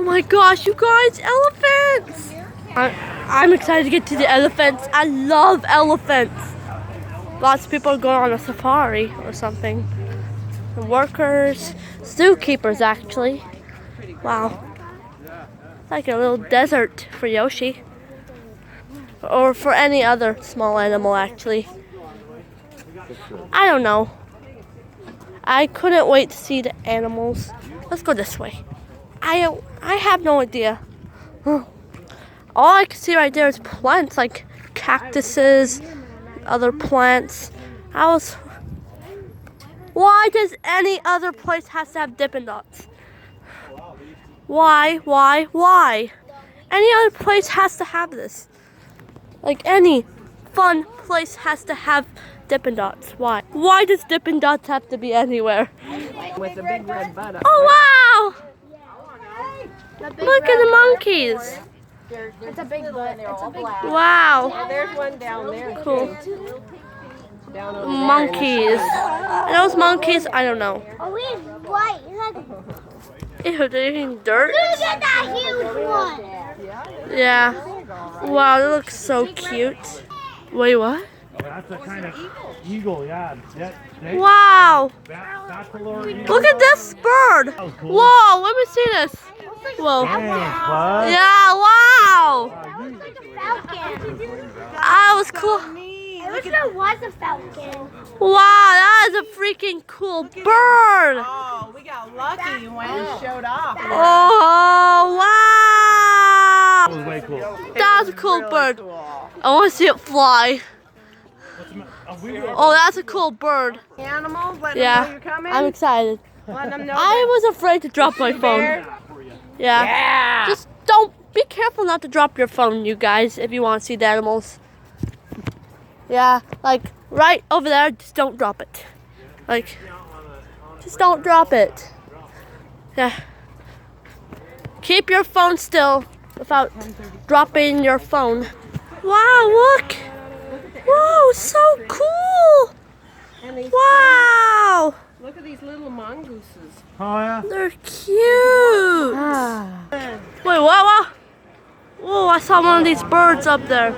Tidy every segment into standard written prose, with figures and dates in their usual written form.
my gosh, you guys, elephants! I'm excited to get to the elephants. I love elephants. Lots of people are going on a safari or something. The workers, zookeepers actually. Wow. It's like a little desert for Yoshi. Or for any other small animal actually. I don't know. I couldn't wait to see the animals. Let's go this way. I have no idea. All I can see right there is plants like cactuses, other plants. Why does any other place has to have Dippin' Dots? Why? Any other place has to have this. Like any fun place has to have Dippin' Dots. Why? Why does Dippin' Dots have to be anywhere? With a big red butt up Oh wow! Look at the monkeys. It's a big butt. It's a big Wow. Oh, there's one down there. Cool. Down over Monkeys. And those monkeys, I don't know. Oh, it's white. Ew, they're eating dirt? Look at that huge one. Yeah. Wow, they look so cute. Wait, what? Oh, that's a kind of eagle, yeah. Wow. That's a lower eagle. Look at this bird. Cool. Whoa, let me see this. Whoa. Thanks, bud. Yeah, wow. Falcon. That was cool. I wish there was a falcon. Wow, that is a freaking cool bird. Oh, we got lucky when he showed off. Oh, wow. That was way cool. That's a cool bird. I want to see it fly. Oh, that's a cool bird. Animals, let them know you're coming. I'm excited. Let them know I was afraid to drop my phone. Yeah. Just be careful not to drop your phone, you guys, if you want to see the animals. Yeah, like right over there, just don't drop it. Like, just don't drop it. Yeah. Keep your phone still without dropping your phone. Wow, look! Whoa, so cool! Wow! Look at these little mongooses. Oh, yeah? They're cute! Wait, what? Whoa, I saw one of these birds up there.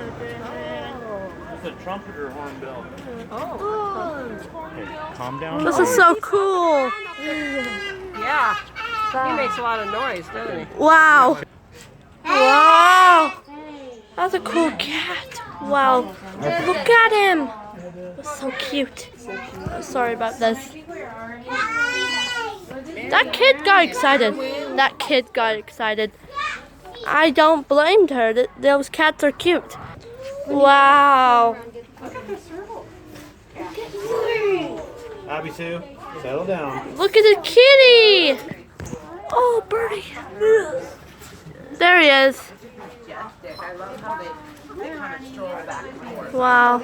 It's a trumpeter hornbill. Okay, calm down. This is so cool. Yeah. He makes a lot of noise, doesn't he? Wow. Wow. That's a cool cat. Wow. Look at him. That's so cute. I'm sorry about this. That kid got excited. I don't blame her. Those cats are cute. Wow. Abby Sue, settle down. Look at the kitty. Oh, birdie. There he is. I love how they kind of stroll back and forth. Wow.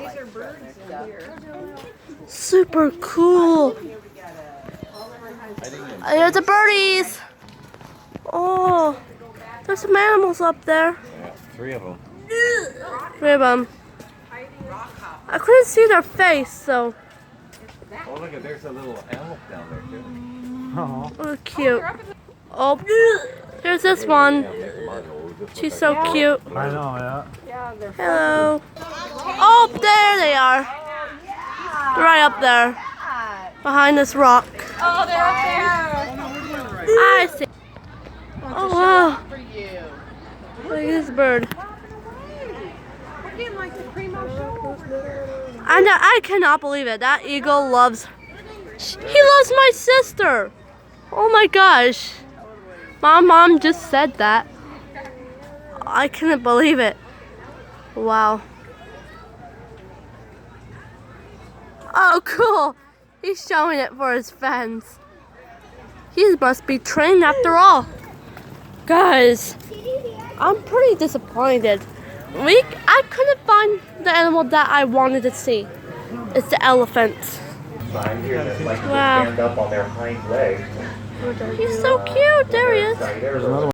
Super cool. Here's the birdies. Oh, there's some animals up there. Three of them. Three of them. I couldn't see their face, so. Oh, look at, there's a little elf down there, too. Oh. Oh, cute. Oh, here's this one. She's so cute. I know, yeah. Hello. Oh, there they are. Right up there. Behind this rock. Oh, they're up there. I see. Oh, wow. Look at this bird. We're getting like the primo show. And I cannot believe it. That eagle he loves my sister. Oh my gosh. My mom just said that. I couldn't believe it. Wow. Oh, cool. He's showing it for his fans. He must be trained after all. Guys, I'm pretty disappointed. I couldn't find the animal that I wanted to see. It's the elephant. Sign here that likes to Wow. stand up on their hind legs. He's so cute. There he is. There's another one.